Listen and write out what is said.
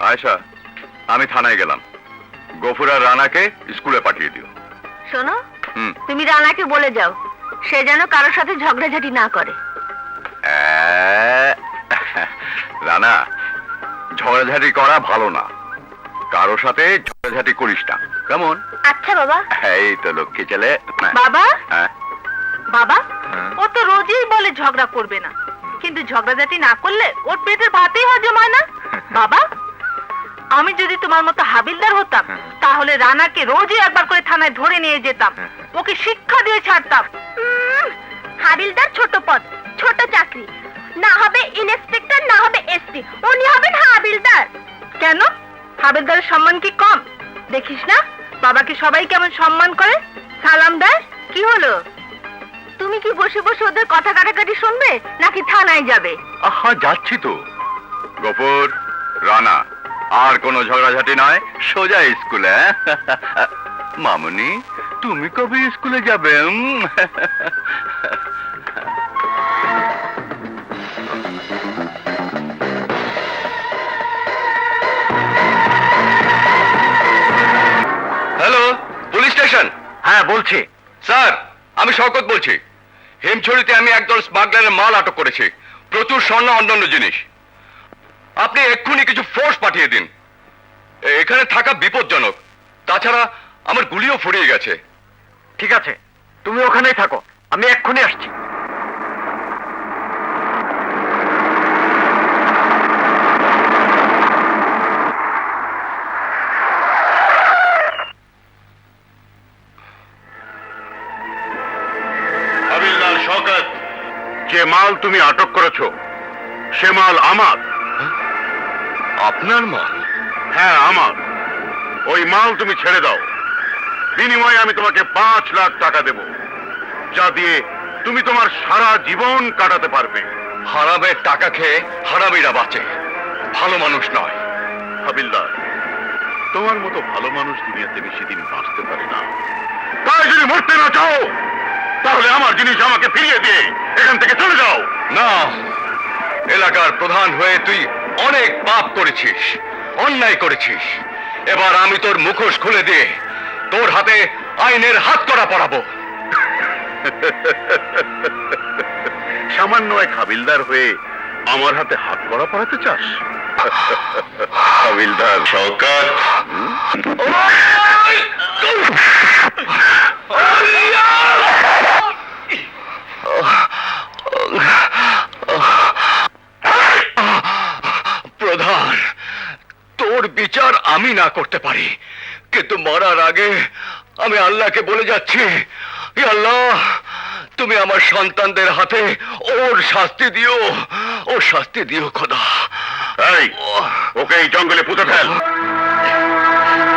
আয়শা, আমি থানায় গেলাম। গফুর আর রানাকে স্কুলে পাঠিয়ে দিও। শোনো, তুমি রানাকে বলে যাও সে যেন কারোর সাথে ঝগড়াঝাটি না করে। রানা, ঝগড়াঝাটি করা ভালো না। কারোর সাথে ঝগড়াঝাটি করিস না, কেমন? আচ্ছা বাবা। এই তো লক্ষ্মী ছেলে। বাবা, হ্যাঁ বাবা, ও তো রোজই বলে ঝগড়া করবে না, কিন্তু ঝগড়াঝাটি না করলে ওর পেটের ভাতই হজম হয় না। বাবা, আমি যদি তোমার মতো হাবিলদার হতাম তাহলে রানাকে রোজই একবার করে থানায় ধরে নিয়ে যেতাম, ওকে শিক্ষা দিয়ে ছাড়তাম। হাবিলদার ছোট পদ, ছোট চাকরি, না হবে ইন্সপেক্টর, না হবে এসপি, উনি হবেন হাবিলদার। কেন, হাবিলদারের সম্মান কি কম? দেখিস না বাবাকে সবাই কেমন সম্মান করে, সালাম দেয়। কি হলো, তুমি কি বসে বসে ওদের কথা কাটাকাটি শুনবে নাকি থানায় যাবে? আহা, যাচ্ছি তো। গফুর, রানা, আর কোনো ঝগড়াঝাটি নয়, সোজা স্কুলে। মামুনি, তুমি কবে স্কুলে যাবে? Hello, police station. হ্যাঁ বলছি। স্যার, আমি শওকত বলছি। হিমছড়িতে আমি একদল স্মাগলারের মাল আটক করেছি, প্রচুর স্বর্ণ, অন্যান্য জিনিস। আপনি এক্ষুনি কিছু ফোর্স পাঠিয়ে দিন। এখানে থাকা বিপজ্জনক, তাছাড়া আমার গুলিও ফুরিয়ে গেছে। ঠিক আছে, তুমি ওখানেই থাকো, আমি এক্ষুনি আসছি। হাবিলদার শওকত, যে মাল তুমি আটক করেছো সে মাল আমার। আপনার মাল? হ্যাঁ, আমার। ওই মাল তুমি ছেড়ে দাও, বিনিময়ে আমি তোমাকে 5 লাখ টাকা দেব, যা দিয়ে তুমি তোমার সারা জীবন কাটাতে পারবে। হারামের টাকা খেয়ে হারামিরা বাঁচে, ভালো মানুষ নয়। হাবিলদার, তোমার মতো ভালো মানুষ দুনিয়াতে বেশি দিন বাঁচতে পারে না। তাই যদি মরতে না চাও তাহলে আমার জিনিস আমাকে ফিরিয়ে দিয়ে এখান থেকে চলে যাও। না, এলাকার প্রধান হয়ে তুই অনেক পাপ করেছিস, অন্যায় করেছিস। এবার আমি তোর মুখোশ খুলে দিয়ে তোর হাতে আইনের হাত করা পড়াবো। সামান্য এক হাবিলদার হয়ে আমার হাতে হাত করা পড়াতে চাস? হাবিলদার শওকত, প্রধান, তোর বিচার আমি না করতে পারি, কিন্তু মরার আগে আমি আল্লাহকে বলে যাচ্ছি, হে আল্লাহ, তুমি আমার সন্তানদের হাতে ওর শাস্তি দিও, ও শাস্তি দিও খোদা। এই, ওকে এই জঙ্গলে পুঁতে ফেল।